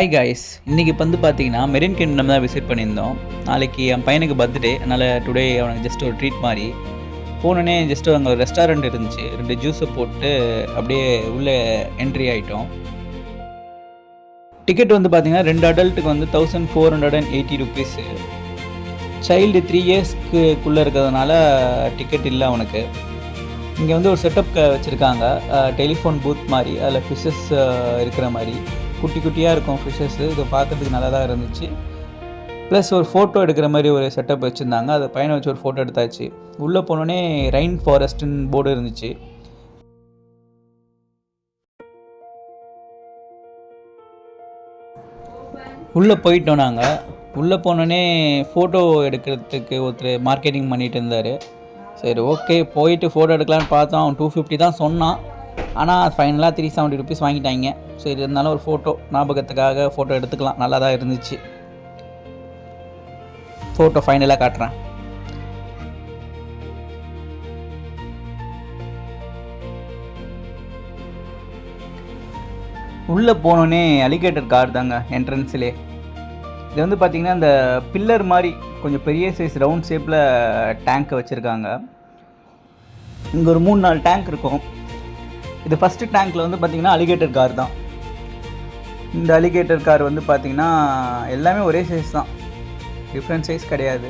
Hi guys, இன்றைக்கி வந்து பார்த்தீங்கன்னா மெரின் கிங்டம் தான் விசிட் பண்ணியிருந்தோம். நாளைக்கு என் பையனுக்கு பர்த்டே, அதனால் டுடே அவனுக்கு ஜஸ்ட் ஒரு ட்ரீட் மாதிரி போனோடனே ஜஸ்ட்டு அங்கே ஒரு ரெஸ்டாரண்ட் இருந்துச்சு. 2 ஜூஸை போட்டு அப்படியே உள்ளே என்ட்ரி ஆகிட்டோம். டிக்கெட் வந்து பார்த்தீங்கன்னா 2 அடல்ட்டுக்கு வந்து 1480 ருபீஸு. சைல்டு 3 இயர்ஸ்க்குள்ளே இருக்கிறதுனால டிக்கெட் இல்லை அவனுக்கு. இங்கே வந்து ஒரு செட்டப் வச்சுருக்காங்க, டெலிஃபோன் பூத் மாதிரி. அதில் ஃபிஷ்ஷஸ் இருக்கிற மாதிரி குட்டி குட்டியாக இருக்கும் ஃபிஷ்ஷஸ்ஸு. இது பார்க்குறதுக்கு நல்லா தான் இருந்துச்சு. ப்ளஸ் ஒரு ஃபோட்டோ எடுக்கிற மாதிரி ஒரு செட்டப் வச்சுருந்தாங்க. அதை பையனை வச்சு ஒரு ஃபோட்டோ எடுத்தாச்சு. உள்ளே போனோடனே ரெயின் ஃபாரஸ்ட்டுன்னு போர்டு இருந்துச்சு. உள்ளே போயிட்டோம் நாங்கள். உள்ளே போனோடனே ஃபோட்டோ எடுக்கிறதுக்கு ஒருத்தர் மார்க்கெட்டிங் பண்ணிகிட்டு இருந்தார். சரி, ஓகே, போயிட்டு ஃபோட்டோ எடுக்கலான்னு பார்த்தோம். அவன் 250 தான் சொன்னான். ஆனால் ஃபைனலாக 370 ருபீஸ் வாங்கிட்டாங்க. சரி, இருந்தாலும் ஒரு ஃபோட்டோ ஞாபகத்துக்காக ஃபோட்டோ எடுத்துக்கலாம். நல்லா தான் இருந்துச்சு. ஃபோட்டோ ஃபைனலாக காட்டுறேன். உள்ளே போனோடனே அலிகேட்டர் கார் தாங்க என்ட்ரன்ஸ்லே. இது வந்து பார்த்திங்கன்னா இந்த பில்லர் மாதிரி கொஞ்சம் பெரிய சைஸ் ரவுண்ட் ஷேப்பில் டேங்க்கை வச்சுருக்காங்க. இங்கே ஒரு 3-4 டேங்க் இருக்கும். இது ஃபஸ்ட்டு டேங்க்கில் வந்து பார்த்திங்கன்னா அலிகேட்டர் கார் தான். இந்த அலிகேட்டர் கார் வந்து பார்த்திங்கன்னா எல்லாமே ஒரே சைஸ் தான், டிஃப்ரெண்ட் சைஸ் கிடையாது.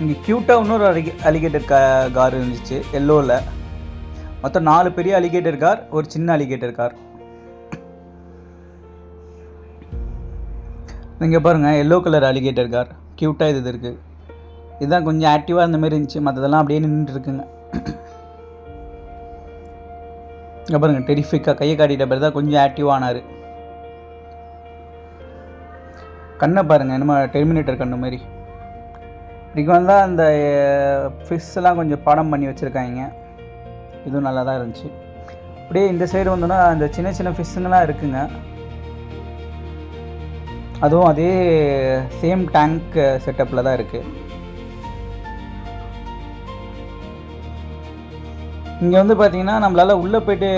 இங்கே க்யூட்டாக இன்னொரு அலிகேட்டர் கார் இருந்துச்சு எல்லோவில். மொத்தம் 4 பெரிய அலிகேட்டர் கார், ஒரு சின்ன அலிகேட்டர் கார். இங்கே பாருங்கள், எல்லோ கலர் அலிகேட்டர் கார் க்யூட்டாக இது இருக்குது. இதுதான் கொஞ்சம் ஆக்டிவாக அந்த மாதிரி இருந்துச்சு. மற்றதெல்லாம் அப்படியே நின்றுட்டுருக்குங்க. இங்கே பாருங்கள், டெரிஃபிக்காக கையை காட்டிட்ட பேர் தான் கொஞ்சம் ஆக்டிவானார். கண்ணை பாருங்கள், என்னமோ டெர்மினேட்டர் கண்ணு மாதிரி. இன்றைக்கி வந்தால் அந்த ஃபிஷ்ஷெல்லாம் கொஞ்சம் படம் பண்ணி வச்சுருக்காங்க. இதுவும் நல்லா தான் இருந்துச்சு. அப்படியே இந்த சைடு வந்தோன்னா அந்த சின்ன சின்ன ஃபிஷ்ஷுங்கெல்லாம் இருக்குங்க. அதுவும் அதே சேம் டேங்க் செட்டப்பில் தான் இருக்குது. இங்கே வந்து பார்த்திங்கன்னா நம்மளால் உள்ளே போய்ட்டு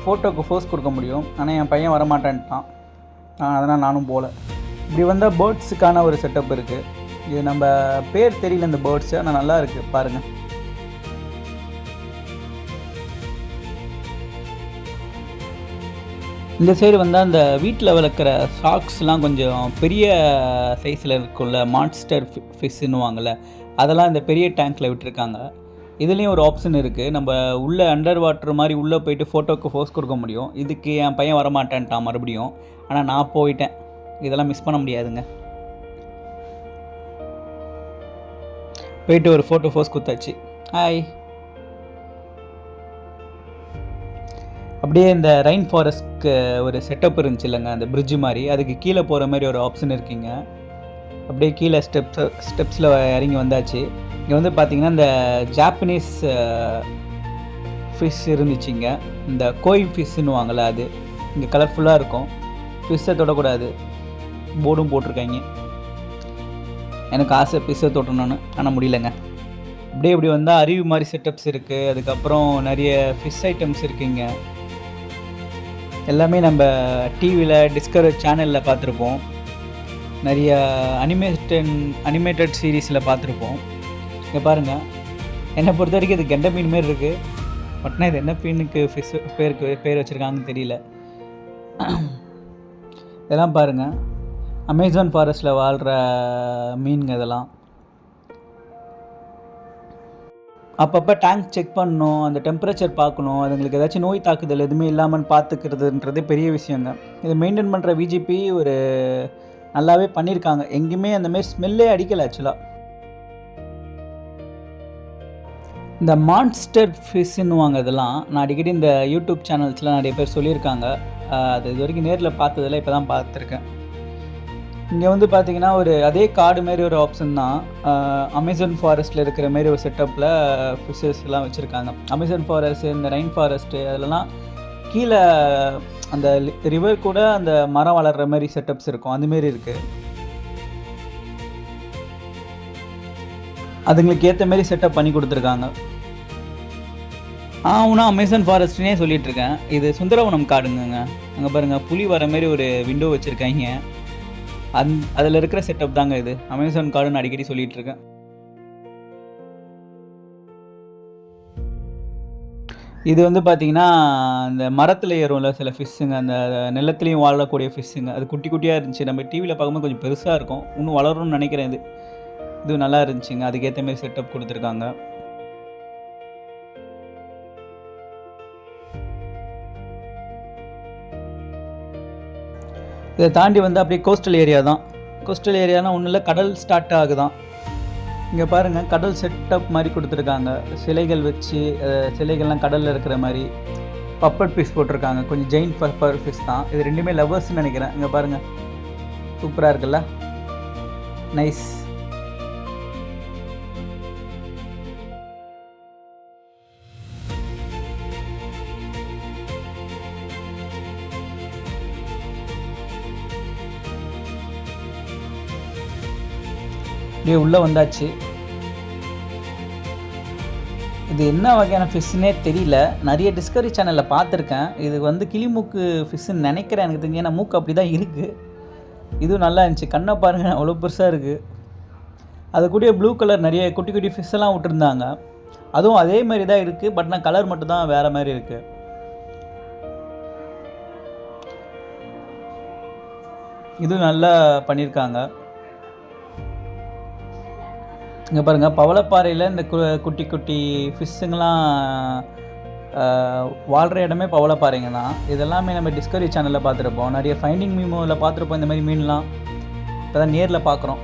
ஃபோட்டோக்கு ஃபோஸ் கொடுக்க முடியும். ஆனால் என் பையன் வரமாட்டேன்ட்டான். அதனால் நானும் போகல. இப்படி வந்தால் பேர்ட்ஸுக்கான ஒரு செட்டப் இருக்குது. இது நம்ம பேர் தெரியல இந்த பேர்ட்ஸு, ஆனால் நல்லா இருக்குது பாருங்கள். இந்த சைடு வந்தால் அந்த வீட்டில் வளர்க்குற ஷார்க்ஸ்லாம் கொஞ்சம் பெரிய சைஸில் இருக்கும்ல, மான்ஸ்டர் ஃபிஷ்ஷுன்னுவாங்கள்ல, அதெல்லாம் இந்த பெரிய டேங்க்கில் விட்டுருக்காங்க. இதுலேயும் ஒரு ஆப்ஷன் இருக்குது, நம்ம உள்ளே அண்டர் வாட்டர் மாதிரி உள்ளே போயிட்டு ஃபோட்டோக்கு ஃபோஸ் கொடுக்க முடியும். இதுக்கு என் பையன் வரமாட்டேன்ட்டான் மறுபடியும். ஆனால் நான் போயிட்டேன். இதெல்லாம் மிஸ் பண்ண முடியாதுங்க. போயிட்டு ஒரு ஃபோட்டோ ஃபோஸ் கொடுத்தாச்சு. ஹாய். அப்படியே இந்த ரெயின் ஃபாரஸ்ட்க்கு ஒரு செட்டப் இருந்துச்சு இல்லைங்க, அந்த பிரிட்ஜு மாதிரி. அதுக்கு கீழே போகிற மாதிரி ஒரு ஆப்ஷன் இருக்குங்க. அப்படியே கீழே ஸ்டெப்ஸில் இறங்கி வந்தாச்சு. இங்கே வந்து பார்த்திங்கன்னா இந்த ஜாப்பனீஸ் ஃபிஷ் இருந்துச்சுங்க. இந்த கோய் ஃபிஷ்ஷுன்னுவாங்கள்ல, அது இங்கே கலர்ஃபுல்லாக இருக்கும். ஃபிஷ்ஷை தொடக்கூடாது போர்டும் போட்டிருக்காங்க. எனக்கு ஆசை ஃபிஷ்ஷை தொட்டணுன்னு, ஆனால் முடியலைங்க. அப்படியே இப்படி வந்தால் அருவி மாதிரி செட்டப்ஸ் இருக்குது. அதுக்கப்புறம் நிறைய ஃபிஷ் ஐட்டம்ஸ் இருக்குங்க. எல்லாமே நம்ம டிவியில் டிஸ்கவரி சேனலில் பார்த்துருப்போம். நிறைய அனிமேட்டட் சீரீஸில் பார்த்துருப்போம். இங்கே பாருங்கள், என்னை பொறுத்த வரைக்கும் இது கெண்டை மீன் மாரி இருக்குது. பட்னா இது என்ன மீனுக்கு ஃபிஷ் பேர் வச்சுருக்காங்கன்னு தெரியல. இதெல்லாம் பாருங்கள், அமேசான் ஃபாரஸ்ட்டில் வாழ்கிற மீனுங்க இதெல்லாம். அப்பப்போ டேங்க் செக் பண்ணணும், அந்த டெம்பரேச்சர் பார்க்கணும், அதுங்களுக்கு ஏதாச்சும் நோய் தாக்குதல் எதுவுமே இல்லாமல் பார்த்துக்கிறதுன்றது பெரிய விஷயங்க. இதை மெயின்டைன் பண்ணுற விஜிபி ஒரு நல்லாவே பண்ணியிருக்காங்க. எங்கேயுமே அந்தமாரி ஸ்மெல்லே அடிக்கலை. ஆக்சுவலாக இந்த மான்ஸ்டர் ஃபிஷ்ஷுன்னுவாங்க இதெல்லாம். நான் அடிக்கடி இந்த யூடியூப் சேனல்ஸில் நிறைய பேர் சொல்லியிருக்காங்க. அது இது வரைக்கும் நேரில் பார்த்ததில்ல, இப்போ தான் பார்த்துருக்கேன். இங்கே வந்து பார்த்திங்கன்னா ஒரு அதே காடு மாரி ஒரு ஆப்ஷன் தான். அமேசான் ஃபாரஸ்ட்டில் இருக்கிற மாரி ஒரு செட்டப்பில் ஃபிஷ்ஷஸ்லாம் வச்சுருக்காங்க. அமேசான் ஃபாரஸ்ட்டு, இந்த ரெயின் ஃபாரஸ்ட்டு, அதிலலாம் கீழே அந்த ரிவர் கூட அந்த மரம் வளர்கிற மாதிரி செட்டப்ஸ் இருக்கும். அதுமாரி இருக்குது. அதுங்களுக்கு ஏற்ற மாரி செட்டப் பண்ணி கொடுத்துருக்காங்க. நான் அமேசான் ஃபாரஸ்ட்னே சொல்லிகிட்ருக்கேன். இது சுந்தரவனம் காடுங்கங்க. அங்கே பாருங்கள், புலி வர மாரி ஒரு விண்டோ வச்சுருக்காங்க. அதில் இருக்கிற செட்டப் தாங்க இது. அமேசான் காடுன்னு அடிக்கடி சொல்லிகிட்ருக்கேன். இது வந்து பார்த்தீங்கன்னா, இந்த மரத்தில் ஏறும்ல சில ஃபிஷ்ஷுங்க, அந்த நிலத்துலேயும் வாழக்கூடிய ஃபிஷ்ஷுங்க. அது குட்டி குட்டியாக இருந்துச்சு. நம்ம டிவியில் பார்க்கும்போது கொஞ்சம் பெருசாக இருக்கும். இன்னும் வளரும்னு நினைக்கிறேன் இது. இது நல்லா இருந்துச்சுங்க. அதுக்கேற்ற மாரி செட்டப் கொடுத்துருக்காங்க. இதை தாண்டி வந்து அப்படியே கோஸ்டல் ஏரியா தான். கோஸ்டல் ஏரியானா ஒன்றும் இல்லை, கடல் ஸ்டார்ட் ஆகுதான். இங்கே பாருங்கள், கடல் செட்டப் மாதிரி கொடுத்துருக்காங்க. சிலைகள் வச்சு, சிலைகள்லாம் கடலில் இருக்கிற மாதிரி பப்பட் பீஸ் போட்டிருக்காங்க. கொஞ்சம் ஜெயின் பப்பர் பீஸ் தான் இது. ரெண்டுமே லவ்வர்ஸ்ன்னு நினைக்கிறேன். இங்கே பாருங்கள், சூப்பராக இருக்குல்ல, நைஸ். அப்படியே உள்ளே வந்தாச்சு. இது என்ன வகையான ஃபிஷ்ஷுன்னே தெரியல. நிறைய டிஸ்கவரி சேனலில் பார்த்துருக்கேன். இது வந்து கிளிமூக்கு ஃபிஷ்ஷுன்னு நினைக்கிறேன், எனக்கு தெரிஞ்சு. ஏன்னா மூக்கு அப்படி தான் இருக்குது. இதுவும் நல்லா இருந்துச்சு. கண்ணை பாருங்கள், அவ்வளோ பெருசாக இருக்குது. அது கூட ப்ளூ கலர் நிறைய குட்டி குட்டி ஃபிஷ்ஷெல்லாம் விட்டுருந்தாங்க. அதுவும் அதே மாதிரி தான் இருக்குது. பட் நான் கலர் மட்டும் தான் வேறு மாதிரி இருக்குது. இதுவும் நல்லா பண்ணியிருக்காங்க. இங்கே பாருங்கள், பவளப்பாறையில் இந்த குட்டி குட்டி ஃபிஷ்ஷுங்கெல்லாம் வாழ்கிற இடமே பவளப்பாறைங்க தான். இதெல்லாமே நம்ம டிஸ்கவரி சேனலில் பார்த்துருப்போம். நிறைய ஃபைண்டிங் மீமோவில் பார்த்துருப்போம் இந்த மாதிரி மீன்லாம். இப்போ தான் நேரில் பார்க்குறோம்.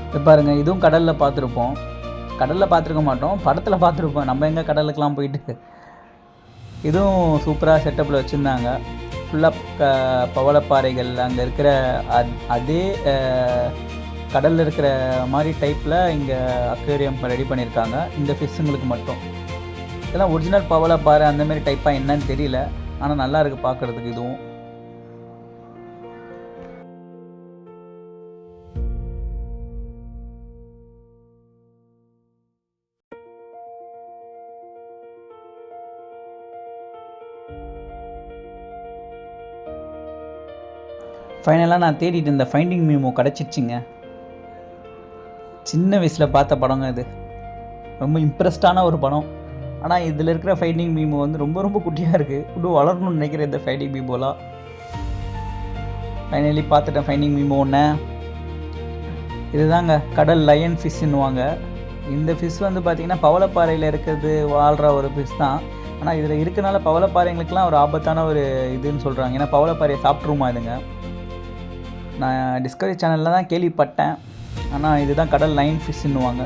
இப்போ பாருங்கள், இதுவும் கடலில் பார்த்துருப்போம். கடலில் பார்த்துருக்க மாட்டோம், படத்தில் பார்த்துருப்போம். நம்ம எங்கே கடலுக்கெலாம் போயிட்டு. இதுவும் சூப்பராக செட்டப்பில் வச்சுருந்தாங்க. ஃபுல்லாக பவளப்பாறைகள். அங்கே இருக்கிற அதே கடலில் இருக்கிற மாதிரி டைப்பில் இங்கே அக்வேரியம் ரெடி பண்ணியிருக்காங்க இந்த ஃபிஷ்ஷுங்களுக்கு மட்டும். இதெல்லாம் ஒரிஜினல் பவளப்பாறை அந்தமாரி டைப்பாக என்னன்னு தெரியல. ஆனால் நல்லா இருக்குது பார்க்குறதுக்கு. இதுவும் ஃபைனலாக நான் தேடிட்டு இருந்த ஃபைண்டிங் மீமோ கிடச்சிச்சிங்க. சின்ன வயசில் பார்த்த படங்க இது. ரொம்ப இம்ப்ரெஸ்டான ஒரு படம். ஆனால் இதில் இருக்கிற ஃபைண்டிங் மீமோ வந்து ரொம்ப ரொம்ப குட்டியாக இருக்குது. இன்னும் வளரணும்னு நினைக்கிறேன் இந்த ஃபைண்டிங் மீமோலாம். ஃபைனலி பார்த்துட்டேன் ஃபைண்டிங் மீமோ ஒன்று. இதுதாங்க கடல் லயன் ஃபிஷ்ஷுன்னுவாங்க. இந்த ஃபிஷ் வந்து பார்த்திங்கன்னா பவளப்பாறையில் இருக்கிறது வாழ்கிற ஒரு ஃபிஷ் தான். ஆனால் இதில் இருக்கனால பவளப்பாறைங்களுக்கெலாம் ஒரு ஆபத்தான ஒரு இதுன்னு சொல்கிறாங்க. ஏன்னா பவளப்பாறையை சாப்பிட்ருமா இதுங்க. நான் டிஸ்கவரி சேனலில் தான் கேள்விப்பட்டேன். ஆனால் இதுதான் கடல் லைன் ஃபிஷ்ஷுன்னுவாங்க.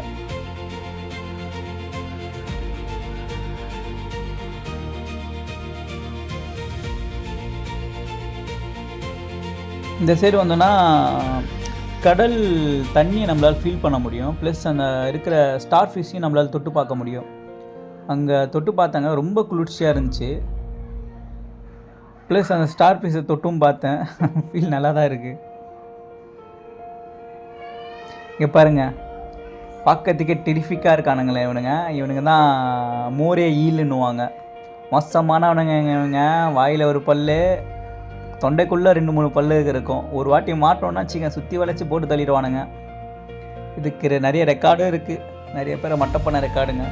இந்த சைடு வந்தோன்னா கடல் தண்ணியை நம்மளால் ஃபீல் பண்ண முடியும். ப்ளஸ் அந்த இருக்கிற ஸ்டார் ஃபிஷ்ஷையும் நம்மளால் தொட்டு பார்க்க முடியும். அங்கே தொட்டு பார்த்தாங்க, ரொம்ப குளிர்ச்சியாக இருந்துச்சு. ப்ளஸ் அந்த ஸ்டார் ஃபிஷ்ஷை தொட்டும் பார்த்தேன். ஃபீல் நல்லா தான் இருக்குது. இங்கே பாருங்கள், பார்க்கறதுக்கே டெரிஃபிக்காக இருக்கானுங்களே இவனுங்க தான் மோரே ஈலுன்னுவாங்க. மோசமானவனுங்க இவனுங்க. வாயில் ஒரு பல், தொண்டைக்குள்ளே 2-3 பல் இருக்கும். ஒரு வாட்டி மாட்டோன்னா சுற்றி வளைச்சி போட்டு தள்ளிடுவானுங்க. இதுக்கு நிறைய ரெக்கார்டும் இருக்குது. நிறைய பேரை மட்டை பண்ண ரெக்கார்டுங்க.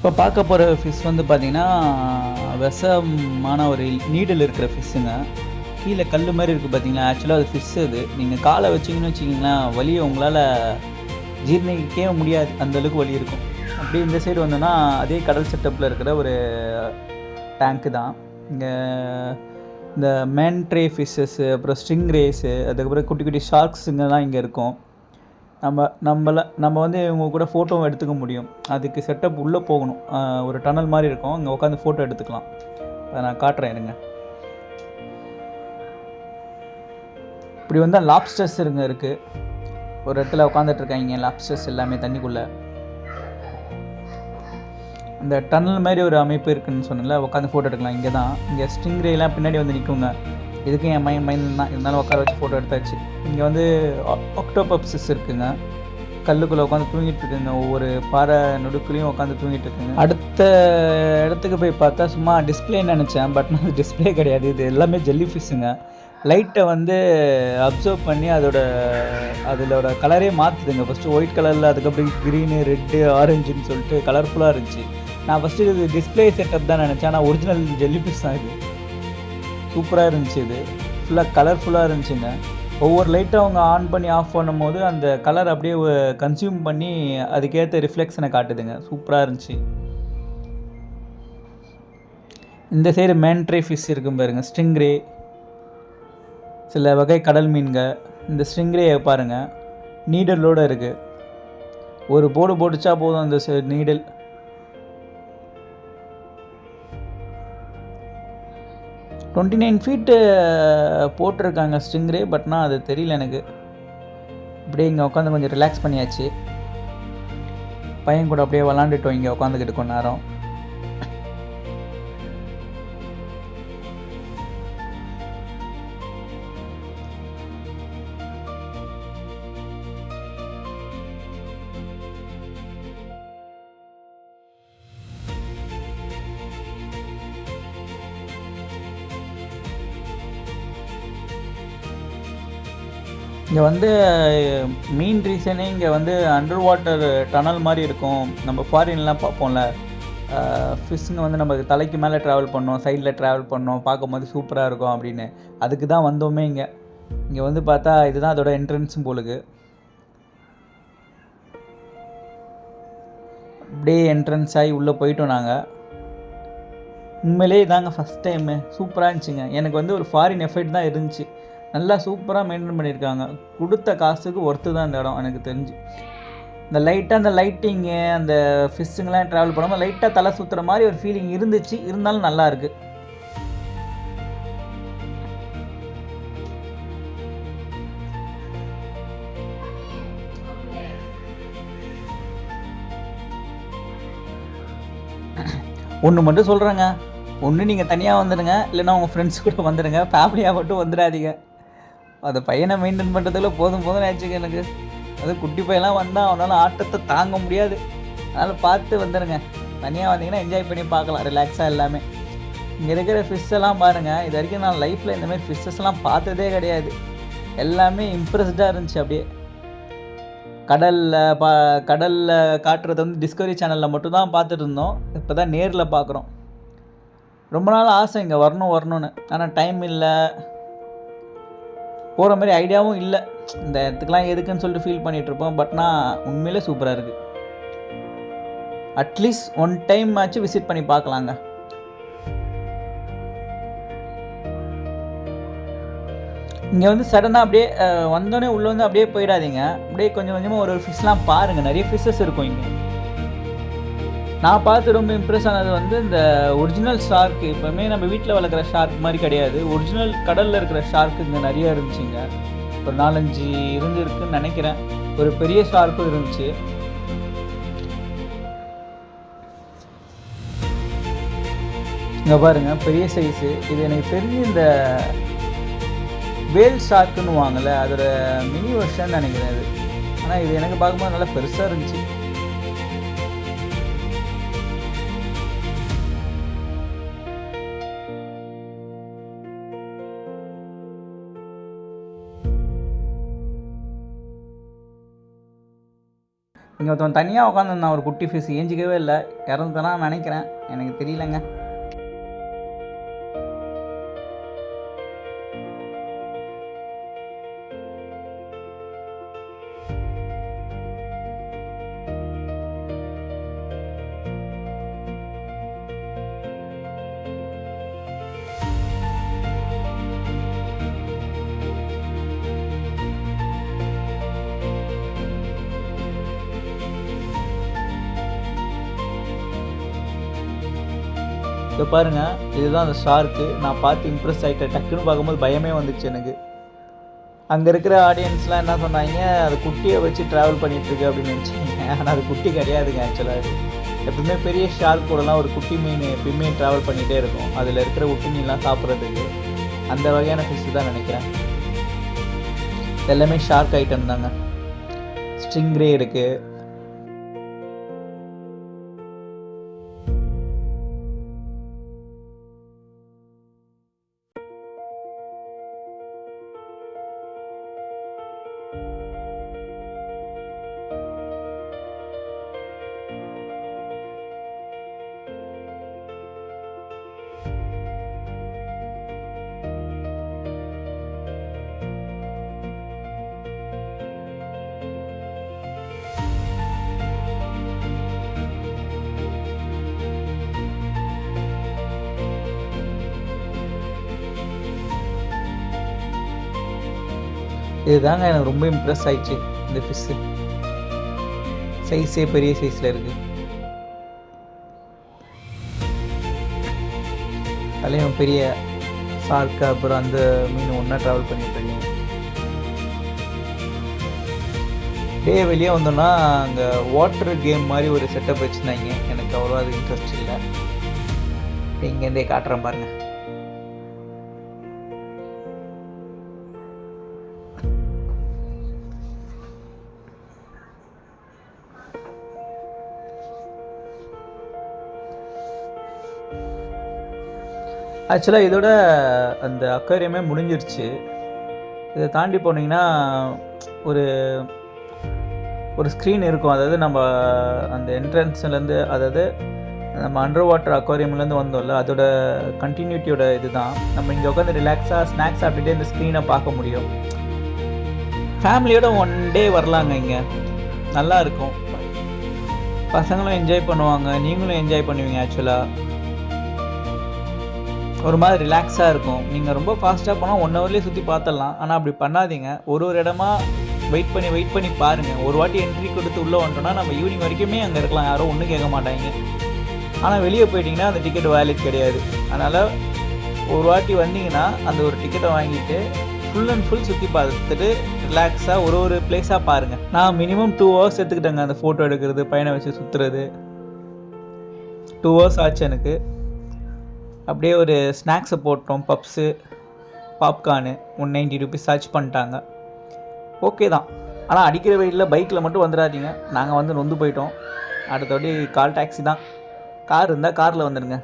இப்போ பார்க்க போகிற ஃபிஷ் வந்து பார்த்திங்கன்னா விஷமான ஒரு நீடில் இருக்கிற ஃபிஷ்ஷுங்க. கீழே கல் மாதிரி இருக்குது பார்த்தீங்களா. ஆக்சுவலாக அது ஃபிஷ். அது நீங்கள் காலை வச்சிங்கன்னு வச்சிங்களேன், வலியை உங்களால் ஜீர்ணிக்கவே முடியாது, அந்தளவுக்கு வலி இருக்கும். அப்படி இந்த சைடு வந்தோன்னா அதே கடல் செட்டப்பில் இருக்கிற ஒரு டேங்க்கு தான். இங்கே இந்த மேன்ட்ரே ஃபிஷ்ஷஸ்ஸு, அப்புறம் ஸ்ட்ரிங் ரேஸு, அதுக்கப்புறம் குட்டி குட்டி ஷார்க்ஸுங்கெல்லாம் இங்கே இருக்கும். நம்ம வந்து இவங்க கூட ஃபோட்டோவும் எடுத்துக்க முடியும். அதுக்கு செட்டப் உள்ளே போகணும். ஒரு டனல் மாதிரி இருக்கும், அங்கே உட்காந்து ஃபோட்டோ எடுத்துக்கலாம். அதை நான் காட்டுறேன் இருங்க. இப்படி வந்து லாப்ஸ்டர்ஸ் இருக்குது, ஒரு இடத்துல உட்காந்துட்ருக்காங்க லாப்ஸ்டர்ஸ் எல்லாமே தண்ணிக்குள்ளே. இந்த டன்னல் மாதிரி ஒரு அமைப்பு இருக்குதுன்னு சொன்னல, உட்காந்து ஃபோட்டோ எடுக்கலாம். இங்கே தான் இங்கே ஸ்டிங்ரேலாம் பின்னாடி வந்து நிற்குங்க. இதுக்கும் என் மைண்ட் தான், இருந்தாலும் உட்கார வச்சு ஃபோட்டோ எடுத்தாச்சு. இங்கே வந்து ஆக்டோபப்ஸஸ் இருக்குங்க, கல்லுக்குள்ளே உட்காந்து தூங்கிட்டு இருக்குங்க. ஒவ்வொரு பாறை நடுக்குலையும் உட்காந்து தூங்கிட்டு இருக்குங்க. அடுத்த இடத்துக்கு போய் பார்த்தா சும்மா டிஸ்பிளே நினச்சேன், பட் அது டிஸ்பிளே கிடையாது, இது எல்லாமே ஜெல்லி ஃபிஷ்ஷுங்க. லைட்டை வந்து அப்சர்வ் பண்ணி அதோட கலரே மாற்றுதுங்க. ஃபஸ்ட்டு ஒயிட் கலரில், அதுக்கப்புறம் க்ரீனு, ரெட்டு, ஆரஞ்சுன்னு சொல்லிட்டு கலர்ஃபுல்லாக இருந்துச்சு. நான் ஃபஸ்ட்டு இது டிஸ்பிளே செட்டப் தான் நினச்சேன், ஆனால் ஒரிஜினல் ஜெல்லி ஃபிஷ் தான் இது. சூப்பராக இருந்துச்சு, இது ஃபுல்லாக கலர்ஃபுல்லாக இருந்துச்சுங்க. ஒவ்வொரு லைட்டும் அவங்க ஆன் பண்ணி ஆஃப் பண்ணும் போது அந்த கலர் அப்படியே கன்சியூம் பண்ணி அதுக்கேற்ற ரிஃப்ளெக்ஷனை காட்டுதுங்க. சூப்பராக இருந்துச்சு. இந்த சைடு மேன்ட்ரே ஃபிஷ் இருக்கும் பாருங்க, ஸ்டிங்ரே, சில வகை கடல் மீன்கள். இந்த ஸ்டிங்ரே பாருங்கள், நீடலோடு இருக்குது. ஒரு போடு போட்டுச்சா போதும் அந்த நீடல். $29 feet போட்டிருக்காங்க ஸ்டிங்ரே, பட்னா அது தெரியல எனக்கு. அப்படியே இங்கே உட்காந்து கொஞ்சம் ரிலாக்ஸ் பண்ணியாச்சு. பையன் கூட அப்படியே விளாண்டுட்டோம் இங்கே உட்காந்துக்கிட்டு கொஞ்ச நேரம். இங்கே வந்து மெயின் ரீசனே இங்கே வந்து அண்டர் வாட்டர் டனல் மாதிரி இருக்கும். நம்ம ஃபாரின்லாம் பார்ப்போம்ல, ஃபிஷ்ஷுங்க வந்து நம்ம தலைக்கு மேலே ட்ராவல் பண்ணோம், சைடில் ட்ராவல் பண்ணோம், பார்க்கும்போது சூப்பராக இருக்கும் அப்படின்னு. அதுக்கு தான் வந்தோமே இங்கே வந்து பார்த்தா இதுதான் அதோட என்ட்ரன்ஸும் போலுக்கு. அப்படியே என்ட்ரன்ஸ் ஆகி உள்ளே போயிட்டோம் நாங்கள். உண்மையிலே இதாங்க ஃபஸ்ட் டைமு, சூப்பராக இருந்துச்சுங்க. எனக்கு வந்து ஒரு ஃபாரின் எஃபெக்ட் தான் இருந்துச்சு. நல்லா சூப்பராக மெயின்டைன் பண்ணியிருக்காங்க. கொடுத்த காசுக்கு ஒர்த்து தான் இந்த இடம் எனக்கு தெரிஞ்சு. இந்த லைட்டாக அந்த லைட்டிங்கு, அந்த ஃபிஷ்ஷுங்கெலாம் ட்ராவல் பண்ணும்போது லைட்டாக தலை சுற்றுற மாதிரி ஒரு ஃபீலிங் இருந்துச்சு, இருந்தாலும் நல்லாயிருக்கு. ஒன்று மட்டும் சொல்கிறேங்க, ஒன்று நீங்கள் தனியாக வந்துடுங்க, இல்லைன்னா உங்கள் ஃப்ரெண்ட்ஸ் கூட வந்துடுங்க, ஃபேமிலியாக மட்டும் வந்துடாதீங்க. அந்த பையனை மெயின்டைன் பண்ணுறதுக்குள்ள போதும் ஆச்சுங்க எனக்கு. அது குட்டி பையெல்லாம் வந்தால் அவனால் ஆட்டத்தை தாங்க முடியாது, அதனால் பார்த்து வந்துடுங்க. தனியாக வந்தீங்கன்னா என்ஜாய் பண்ணி பார்க்கலாம் ரிலாக்ஸாக எல்லாமே. இங்கே இருக்கிற ஃபிஷ்ஷெல்லாம் பாருங்கள், இது வரைக்கும் நான் லைஃப்பில் இந்தமாதிரி ஃபிஷ்ஷஸ்லாம் பார்த்ததே கிடையாது. எல்லாமே இம்ப்ரெஸ்டாக இருந்துச்சு. அப்படியே கடலில் காட்டுறது வந்து டிஸ்கவரி சேனலில் மட்டும்தான் பார்த்துட்டு இருந்தோம், இப்போ தான் நேரில் பார்க்குறோம். ரொம்ப நாள் ஆசை இங்கே வரணும்னு, ஆனால் டைம் இல்லை, போகிற மாதிரி ஐடியாவும் இல்லை. இந்த இடத்துக்குலாம் எதுக்குன்னு சொல்லிட்டு ஃபீல் பண்ணிகிட்ருப்போம். பட் நான் உண்மையிலே சூப்பராக இருக்குது. அட்லீஸ்ட் ஒன் டைம் ஆச்சு விசிட் பண்ணி பார்க்கலாங்க. இங்கே வந்து சடனாக அப்படியே வந்தோடனே உள்ளே வந்து அப்படியே போயிடாதீங்க. அப்படியே கொஞ்சம் கொஞ்சமாக ஒரு ஃபிஷ்லாம் பாருங்கள், நிறைய ஃபிஷ்ஷஸ் இருக்கும் இங்கே. நான் பார்த்து ரொம்ப இம்ப்ரெஸ் ஆனது வந்து இந்த ஒரிஜினல் ஷார்க்கு. இப்போவுமே நம்ம வீட்டில் வளர்க்குற ஷார்க் மாதிரி கிடையாது, ஒரிஜினல் கடலில் இருக்கிற ஷார்க்கு இங்கே நிறைய இருந்துச்சுங்க. ஒரு 4-5 இருக்குன்னு நினைக்கிறேன். ஒரு பெரிய ஷார்க்கும் இருந்துச்சு. இங்கே பாருங்கள், பெரிய சைஸு. இது எனக்கு தெரிஞ்சு இந்த வேல் ஷார்க்குன்னு வாங்கலை, அதோட மினி வெர்ஷன் நினைக்கிறேன் இது. ஆனால் இது எனக்கு பார்க்கும்போது நல்லா பெருசாக இருந்துச்சு. இங்கே ஒருத்தவன் தனியாக உட்காந்துருந்தான், ஒரு குட்டி ஃபிஷ் ஏஞ்சிக்கவே இல்லை, இறந்துதானா நினைக்கிறேன், எனக்கு தெரியலங்க. இப்போ பாருங்கள், இதுதான் அந்த ஷார்க்கு. நான் பார்த்து இம்ப்ரெஸ் ஆகிட்டேன். டக்குன்னு பார்க்கும்போது பயமே வந்துச்சு எனக்கு. அங்கே இருக்கிற ஆடியன்ஸ்லாம் என்ன சொன்னாங்க, அது குட்டியை வச்சு ட்ராவல் பண்ணிகிட்ருக்கு அப்படின்னு நினச்சிங்க. ஆனால் அது குட்டி கிடையாதுங்க. ஆக்சுவலாக எப்பவுமே பெரிய ஷார்க் கூடலாம் ஒரு குட்டி மீன் எப்பயுமே ட்ராவல் பண்ணிகிட்டே இருக்கும், அதில் இருக்கிற உட்டு மீன்லாம் சாப்பிட்றதுக்கு. அந்த வகையான ஃபிஷ்ஷு தான் நினைக்கிறேன். எல்லாமே ஷார்க் ஐட்டம் தாங்க. ஸ்ட்ரிங்ரே இருக்குது. இதுதாங்க எனக்கு ரொம்ப இம்ப்ரெஸ் ஆயிடுச்சு. இந்த ஃபிஷ்ஷு சைஸே பெரிய சைஸில் இருக்குது. அதுலேயும் பெரிய ஷார்க்கு அப்புறம் அந்த மீன் ஒன்றா ட்ராவல் பண்ணிட்டுருக்கீங்க. வெளியே வந்தோன்னா அங்கே வாட்டர் கேம் மாதிரி ஒரு செட்டப் வச்சுருந்தாங்க. எனக்கு அவ்வளோ அது இன்ட்ரெஸ்ட் இல்லை. இங்கேருந்தே காட்டுறேன் பாருங்கள். ஆக்சுவலாக இதோட அந்த அக்வேரியமே முடிஞ்சிருச்சு. இதை தாண்டி போனீங்கன்னா ஒரு ஒரு ஸ்க்ரீன் இருக்கும். அதாவது நம்ம அந்த என்ட்ரன்ஸ்லேருந்து, அதாவது நம்ம அண்டர் வாட்டர் அக்வேரியம்லேருந்து வந்தோம்ல, அதோட கண்டினியூட்டியோட இது தான். நம்ம இங்கே உட்காந்து ரிலாக்ஸாக ஸ்நாக்ஸ் சாப்பிட்டுட்டே இந்த ஸ்க்ரீனை பார்க்க முடியும். ஃபேமிலியோட ஒன் டே வரலாங்க. இங்கே நல்லா இருக்கும். பசங்களும் என்ஜாய் பண்ணுவாங்க, நீங்களும் என்ஜாய் பண்ணுவீங்க. ஆக்சுவலாக ஒரு மாதிரி ரிலாக்ஸாக இருக்கும். நீங்கள் ரொம்ப ஃபாஸ்ட்டாக போனால் 1 ஹவர்லேயே சுற்றி பார்த்துடலாம். ஆனால் அப்படி பண்ணாதீங்க. ஒரு இடமா வெயிட் பண்ணி பாருங்கள். ஒரு வாட்டி என்ட்ரி கொடுத்து உள்ளே வந்துட்டோன்னா நம்ம ஈவினிங் வரைக்குமே அங்கே இருக்கலாம், யாரும் ஒன்றும் கேட்க மாட்டாங்க. ஆனால் வெளியே போயிட்டிங்கன்னா அந்த டிக்கெட் வேலிட் கிடையாது. அதனால் ஒரு வாட்டி வந்தீங்கன்னா அந்த ஒரு டிக்கெட்டை வாங்கிட்டு ஃபுல் அண்ட் ஃபுல் சுற்றி பார்த்துட்டு ரிலாக்ஸாக ஒரு பிளேஸாக பாருங்கள். நான் மினிமம் 2 ஹவர்ஸ் எடுத்துக்கிட்டேங்க. அந்த ஃபோட்டோ எடுக்கிறது, பையனை வச்சு சுற்றுறது 2 ஹவர்ஸ் ஆச்சு எனக்கு. அப்படியே ஒரு ஸ்நாக்ஸை போட்டோம். பப்ஸு, பாப்கார்னு 190 ருபீஸ் சார்ஜ் பண்ணிட்டாங்க. ஓகே தான். ஆனால் அடிக்கிற வெயிலில் பைக்கில் மட்டும் வந்துடாதீங்க. நாங்கள் வந்து நொந்து போயிட்டோம். அடுத்தபடி கால் டாக்ஸி தான். கார் இருந்தால் காரில் வந்துடுங்க.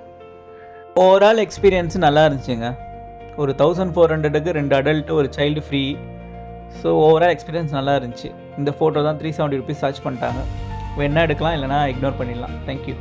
ஓவரால் எக்ஸ்பீரியன்ஸு நல்லா இருந்துச்சுங்க. ஒரு 1400க்கு 2 அடல்ட்டு ஒரு child free. So overall experience நல்லா இருந்துச்சு. இந்த ஃபோட்டோ தான் 370 ருபீஸ் சார்ஜ் பண்ணிட்டாங்க. வேணா எடுக்கலாம், இல்லைனா இக்னோர் பண்ணிடலாம். தேங்க்யூ.